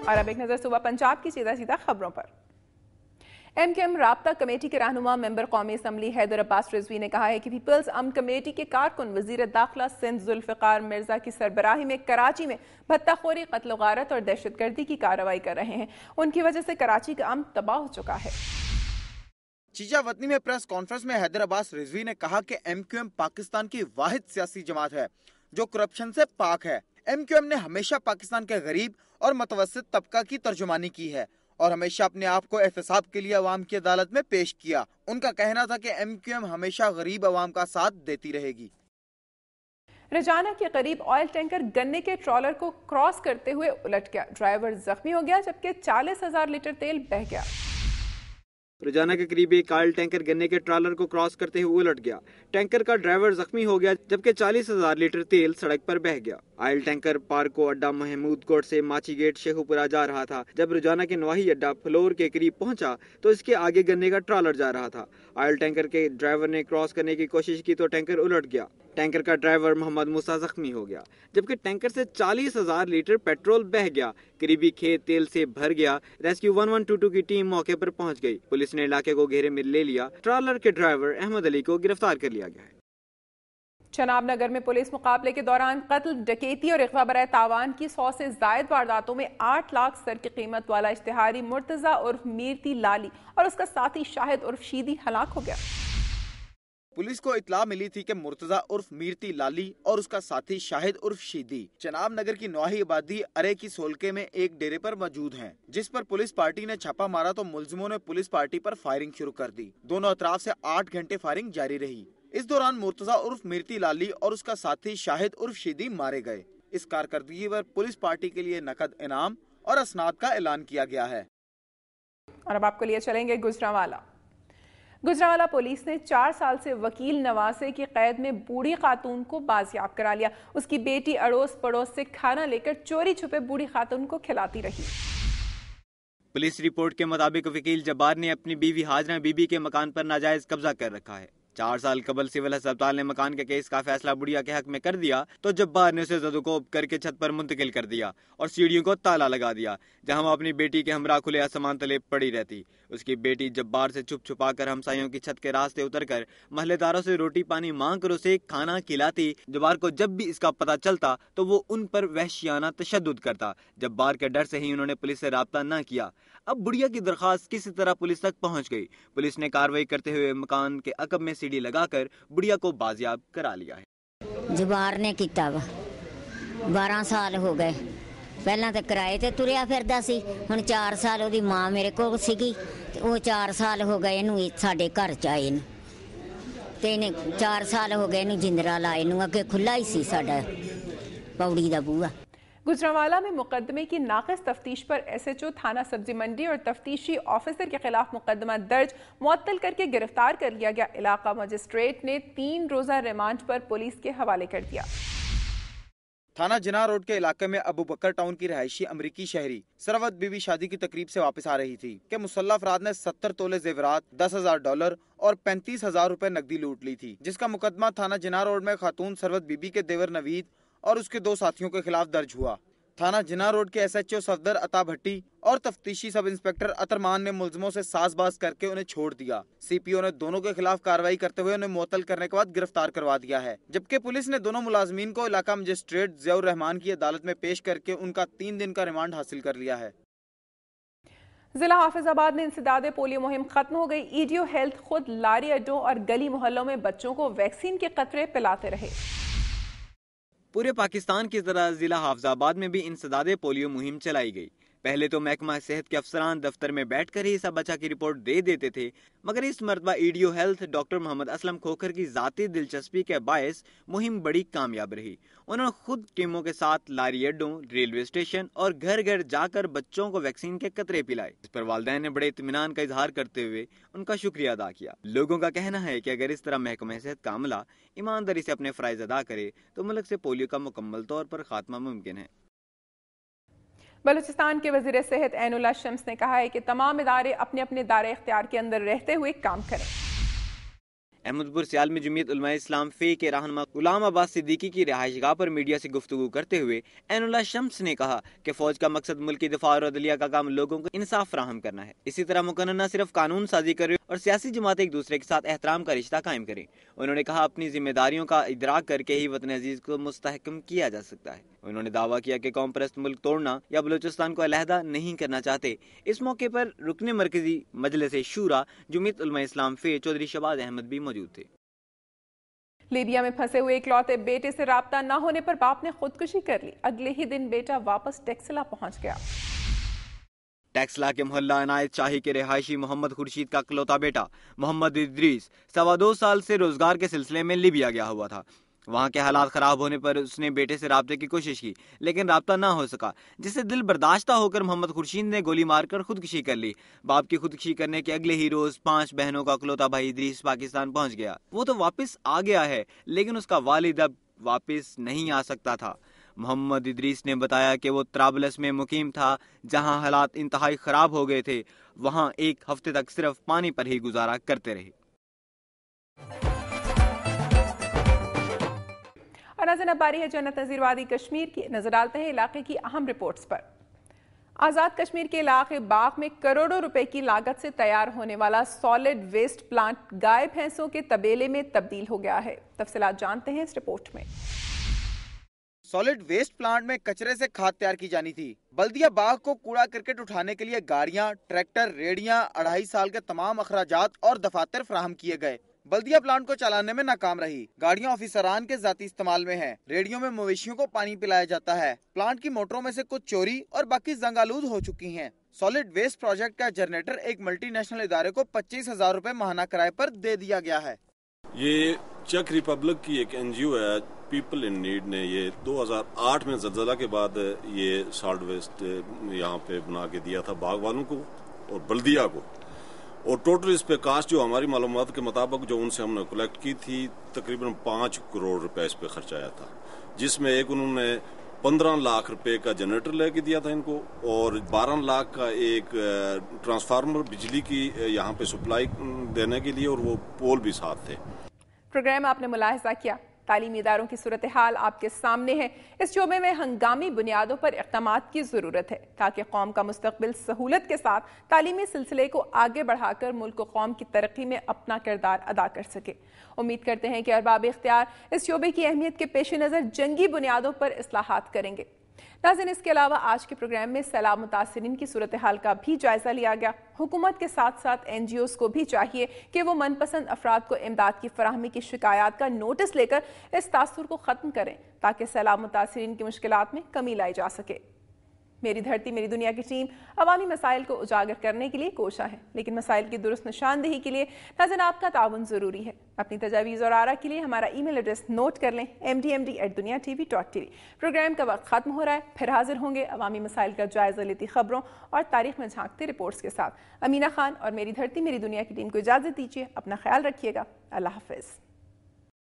और अब एक नजर सुबह पंजाब की सीधा सीधा खबरों पर। MQM राब्ता कमेटी के रहनुमा मेंबर कौमी असम्बली हैदर अब्बास रिजवी ने कहा है कि पीपल्स अमन कमेटी के कारकुन वजीर दाखिला सिंध जुल्फिकार मिर्जा की सरबराही में कराची में भत्ताखोरी, कत्ल गारत और दहशतगर्दी की कार्रवाई कर रहे हैं। उनकी वजह से कराची का अमन तबाह हो चुका है। चीजा वतनी में प्रेस कॉन्फ्रेंस में हैदर अब्बास रिजवी ने कहा कि MQM पाकिस्तान की वाहिद सियासी जमात है जो करप्शन से पाक है। MQM ने हमेशा पाकिस्तान के गरीब और मुतवस्सित तबका की तर्जुमानी की है और हमेशा अपने आप को एहतसाब के लिए अवाम की अदालत में पेश किया। उनका कहना था कि MQM हमेशा गरीब अवाम का साथ देती रहेगी। रजाना के करीब ऑयल टैंकर गन्ने के ट्रॉलर को क्रॉस करते हुए उलट गया। ड्राइवर जख्मी हो गया जबकि 40,000 लीटर तेल बह गया। रजाना के करीब एक ऑयल टैंकर गन्ने के ट्रॉलर को क्रॉस करते हुए उलट गया। टैंकर का ड्राइवर जख्मी हो गया जबकि 40,000 लीटर तेल सड़क पर बह गया। ऑयल टैंकर पार्को अड्डा महमूद कोट से माची गेट शेखुपुरा जा रहा था। जब रजाना के नवाही अड्डा फ्लोर के करीब पहुंचा तो इसके आगे गन्ने का ट्रॉलर जा रहा था। ऑयल टैंकर के ड्राइवर ने क्रॉस करने की कोशिश की तो टैंकर उलट गया। टैंकर का ड्राइवर मोहम्मद मूसा जख्मी हो गया जबकि टैंकर से 40,000 लीटर पेट्रोल बह गया। करीबी खेत तेल से भर गया। रेस्क्यू 1122 की टीम मौके पर पहुंच गई। पुलिस ने इलाके को घेरे में ले लिया। ट्रॉलर के ड्राइवर अहमद अली को गिरफ्तार कर लिया गया है। चनाब नगर में पुलिस मुकाबले के दौरान कत्ल, डकैती और इग़वा बराए तावान की 100 से जायद वारदातों में 8 लाख सर की कीमत वाला इश्तिहारी मुर्तजा उर्फ मीरती लाली और उसका साथी शाहिद उर्फ शीदी हलाक हो गया। पुलिस को इतला मिली थी कि मुर्तजा उर्फ मीरती लाली और उसका साथी शाहिद उर्फ शीदी चनाब नगर की नवाही आबादी अरे की सोलके में एक डेरे पर मौजूद हैं, जिस पर पुलिस पार्टी ने छापा मारा तो मुलजिमों ने पुलिस पार्टी पर फायरिंग शुरू कर दी। दोनों अतराफ से 8 घंटे फायरिंग जारी रही। इस दौरान मुर्तजा उर्फ मीरती लाली और उसका साथी शाहिद उर्फ शीदी मारे गए। इस कारकर्दगी पर पुलिस पार्टी के लिए नकद इनाम और असनाद का ऐलान किया गया है। और अब आपको लिए चलेंगे गुजरांवाला। गुजरांवाला पुलिस ने 4 साल से वकील नवासे की कैद में बूढ़ी खातून को बाजियाब करा लिया। उसकी बेटी अड़ोस पड़ोस से खाना लेकर चोरी छुपे बूढ़ी खातून को खिलाती रही। पुलिस रिपोर्ट के मुताबिक वकील जब्बार ने अपनी बीवी हाजरा बीबी के मकान पर नाजायज कब्जा कर रखा है। 4 साल कबल सिविल अस्पताल ने मकान के केस का फैसला बुढ़िया के हक में कर दिया तो जब्बार ने उसे जदोकोब करके छत पर मुंतकिल कर दिया और सीढ़ियों को ताला लगा दिया, जहां वो अपनी बेटी के हमरा खुले आसमान तले पड़ी रहती। उसकी बेटी जब्बार से छुप छुपा कर हमसायों की छत के रास्ते उतरकर महल्लेदारों से रोटी पानी मांग कर उसे खाना खिलाती। जब्बार को जब भी इसका पता चलता तो वो उन पर वहशियाना तशद्दुद करता। जब्बार के डर से ही उन्होंने पुलिस से राब्ता न किया। अब बुढ़िया की दरखास्त किसी तरह पुलिस तक पहुंच गई। पुलिस ने कार्रवाई करते हुए मकान के अकब में सीढ़ी लगाकर बुढ़िया को बाजियाब करा लिया है। जब्बार ने किया 12 साल हो गए। पहला तो किराए ते तुरिया फिरदा सी, हुण 4 साल ओदी मां मेरे कोल सीगी ते वो 4 साल हो गए इनू साडे घर च आए नू ते इने 4 साल हो गए इनू जिंदरा लाए नू। अगे खुला ही सी साडा पौड़ी दा बूहा। गुजरांवाला में मुकदमे की नाक़िस तफ्तीश पर SHO थाना सब्जी मंडी और तफ्तीशी ऑफिसर के खिलाफ मुकदमा दर्ज मुअत्तल करके गिरफ्तार कर लिया गया। इलाका मजिस्ट्रेट ने 3 रोजा रिमांड पर पुलिस के हवाले कर दिया। थाना जिना रोड के इलाके में अबू बकर टाउन की रहायशी अमरीकी शहरी सरवत बीबी शादी की तकरीब से वापस आ रही थी कि मुसल्लह अफराद ने 70 तोले जेवरात, $10,000 और 35,000 रुपए नकदी लूट ली थी, जिसका मुकदमा थाना जिना रोड में खातून सरवत बीबी के देवर नवीद और उसके 2 साथियों के खिलाफ दर्ज हुआ। थाना जिना रोड के SHO सफदर अता भट्टी और तफ्तीशी सब इंस्पेक्टर अतरमान ने मुलजिमों से साजबाज करके उन्हें छोड़ दिया। CPO ने दोनों के खिलाफ कार्रवाई करते हुए उन्हें मुअत्तल करने के बाद गिरफ्तार करवा दिया है, जबकि पुलिस ने दोनों मुलाजमीन को इलाका मजिस्ट्रेट ज़ियाउर रहमान की अदालत में पेश करके उनका 3 दिन का रिमांड हासिल कर लिया है। जिला हाफिजाबाद में इंसदादे पोलियो मुहिम खत्म हो गई। EDO हेल्थ खुद लारी अड्डों और गली मोहल्लों में बच्चों को वैक्सीन के कतरे पिलाते रहे। पूरे पाकिस्तान की तरह जिला हाफिजाबाद में भी इंसदादे पोलियो मुहिम चलाई गई। पहले तो महकमा सेहत के अफसरान दफ्तर में बैठकर ही सब बच्चा की रिपोर्ट दे देते थे, मगर इस मरतबा EDO health doctor Mohammad Aslam Khokhar की जाती दिलचस्पी के बायस मुहिम बड़ी कामयाब रही। उन्होंने खुद टीमों के साथ लारी अड्डों, रेलवे स्टेशन और घर घर जाकर बच्चों को वैक्सीन के कतरे पिलाए। इस पर वालिदैन ने बड़े इत्मीनान का इजहार करते हुए उनका शुक्रिया अदा किया। लोगों का कहना है कि अगर इस तरह महकमा सेहत का अमला ईमानदारी से अपने फराइज अदा करे तो मुल्क से पोलियो का मुकम्मल तौर पर खात्मा मुमकिन है। बलूचिस्तान के वजीर सेहत ऐनुल्लाह शम्स ने कहा है कि तमाम इदारे अपने अपने दायरे इख्तियार के अंदर रहते हुए काम करें। अहमदपुर सियाल में जमीयत उलमा इस्लाम फे के रहनुमा गुलाम अब्बास सिद्दीकी की रिहाइशगाह पर मीडिया से गुफ्तगू करते हुए ऐनुल्लाह शम्स ने कहा कि फौज का मकसद मुल्क की दिफा और अदलिया का काम लोगों को इंसाफ फराहम करना है। इसी तरह मुकन्ना न सिर्फ कानून साजी करे और सियासी जमातें एक दूसरे के साथ एहतराम का रिश्ता कायम करें। उन्होंने कहा अपनी जिम्मेदारियों का इदराक करके ही वतन अजीज को मुस्तहकम किया जा सकता है। उन्होंने दावा किया कि कौम परस्त मुल्क तोड़ना या बलूचिस्तान को अलहदा नहीं करना चाहते। इस मौके पर रुकने मरकजी मजलिस शूरा जमीयत उलमा इस्लाम फे चौधरी शबाज अहमद भी मौजूद थे। लीबिया में फंसे हुए इकलौते बेटे से राब्ता न होने पर बाप ने खुदकुशी कर ली। अगले ही दिन बेटा वापस टेक्सला पहुंच गया। टेक्सला के मोहल्ला अनायत शाही के रिहायशी मोहम्मद खुर्शीद का इकलौता बेटा मोहम्मद इद्रीस 2.25 साल से रोजगार के सिलसिले में लीबिया गया हुआ था। वहां के हालात खराब होने पर उसने बेटे से राब्ते की कोशिश की, लेकिन राब्ता ना हो सका, जिससे दिल बर्दाश्ता होकर मोहम्मद खुर्शीद ने गोली मारकर खुदकुशी कर ली। बाप की खुदकुशी करने के अगले ही रोज 5 बहनों का इकलौता भाई इद्रीस पाकिस्तान पहुंच गया। वो तो वापस आ गया है, लेकिन उसका वालिद अब वापस नहीं आ सकता था। मोहम्मद इद्रीस ने बताया कि वो त्राबलस में मुकीम था, जहां हालात इंतहाई खराब हो गए थे। वहां 1 हफ्ते तक सिर्फ पानी पर ही गुजारा करते रहे। और नजर अब बारी है जन्नत नज़ीर वादी कश्मीर की। नजर डालते हैं इलाके की अहम रिपोर्ट्स पर। आजाद कश्मीर के इलाके बाग में करोड़ों रुपए की लागत से तैयार होने वाला सॉलिड वेस्ट प्लांट गाय भैंसों के तबेले में तब्दील हो गया है। तफसीलात जानते हैं इस रिपोर्ट में। सॉलिड वेस्ट प्लांट में कचरे से खाद तैयार की जानी थी। बल्दिया बाग को कूड़ा करकट उठाने के लिए गाड़ियां, ट्रैक्टर, रेडियां, 2.5 साल के तमाम अखराजात और दफातर फराहम किए गए। बल्दिया प्लांट को चलाने में नाकाम रही। गाड़ियां ऑफिसरान के जाती इस्तेमाल में हैं। रेडियो में मवेशियों को पानी पिलाया जाता है। प्लांट की मोटरों में से कुछ चोरी और बाकी जंगालूद हो चुकी हैं। सॉलिड वेस्ट प्रोजेक्ट का जनरेटर एक मल्टीनेशनल इदारे को 25,000 रुपए माहाना किराए पर दे दिया गया है। ये चेक रिपब्लिक की एक NGO है, पीपल इन नीड ने ये 2008 में ज़लज़ला के बाद ये सॉलिड वेस्ट यहाँ पे बना के दिया था बाग वालों को और बल्दिया को। और टोटल इस पे कास्ट जो हमारी मालूमात के मुताबिक जो उनसे हमने कलेक्ट की थी, तकरीबन 5 करोड़ रुपए इस पे खर्च आया था, जिसमें एक उन्होंने 15 लाख रुपए का जनरेटर लेके दिया था इनको और 12 लाख का एक ट्रांसफार्मर बिजली की यहाँ पे सप्लाई देने के लिए, और वो पोल भी साथ थे। प्रोग्राम आपने मुलाहिजा किया। तालीमी इदारों की सूरत हाल आपके सामने है। इस शोबे में हंगामी बुनियादों पर इक़दामात की ज़रूरत है ताकि कौम का मुस्तकबिल सहूलत के साथ तालीमी सिलसिले को आगे बढ़ाकर मुल्क और कौम की तरक्की में अपना किरदार अदा कर सके। उम्मीद करते हैं कि अरबाब इख्तियार इस शोबे की अहमियत के पेश नज़र जंगी बुनियादों पर इस्लाहात करेंगे। नाज़रीन, इसके अलावा आज के प्रोग्राम में सैलाब मुतासिरीन की सूरत हाल का भी जायजा लिया गया। हुकूमत के साथ साथ NGOs को भी चाहिए कि वो मनपसंद अफराद को इमदाद की फराहमी की शिकायत का नोटिस लेकर इस तासुर को ख़त्म करें ताकि सैलाब मुतासिरीन की मुश्किलात में कमी लाई जा सके। मेरी धरती मेरी दुनिया की टीम अवामी मसाइल को उजागर करने के लिए कोशा है, लेकिन मसाइल की दुरुस्त निशानदेही के लिए नाज़रीन आपका ताउन ज़रूरी है। अपनी तजावीज़ और आरा के लिए हमारा ईमेल एड्रेस नोट कर लें, mdmd@duniatv.tv। प्रोग्राम का वक्त खत्म हो रहा है, फिर हाजिर होंगे अवामी मसाइल का जायजा लेती खबरों और तारीख में झांकते रिपोर्ट्स के साथ। अमीना खान और मेरी धरती मेरी दुनिया की टीम को इजाज़त दीजिए। अपना ख्याल रखिएगा। अल्लाह हाफिज़।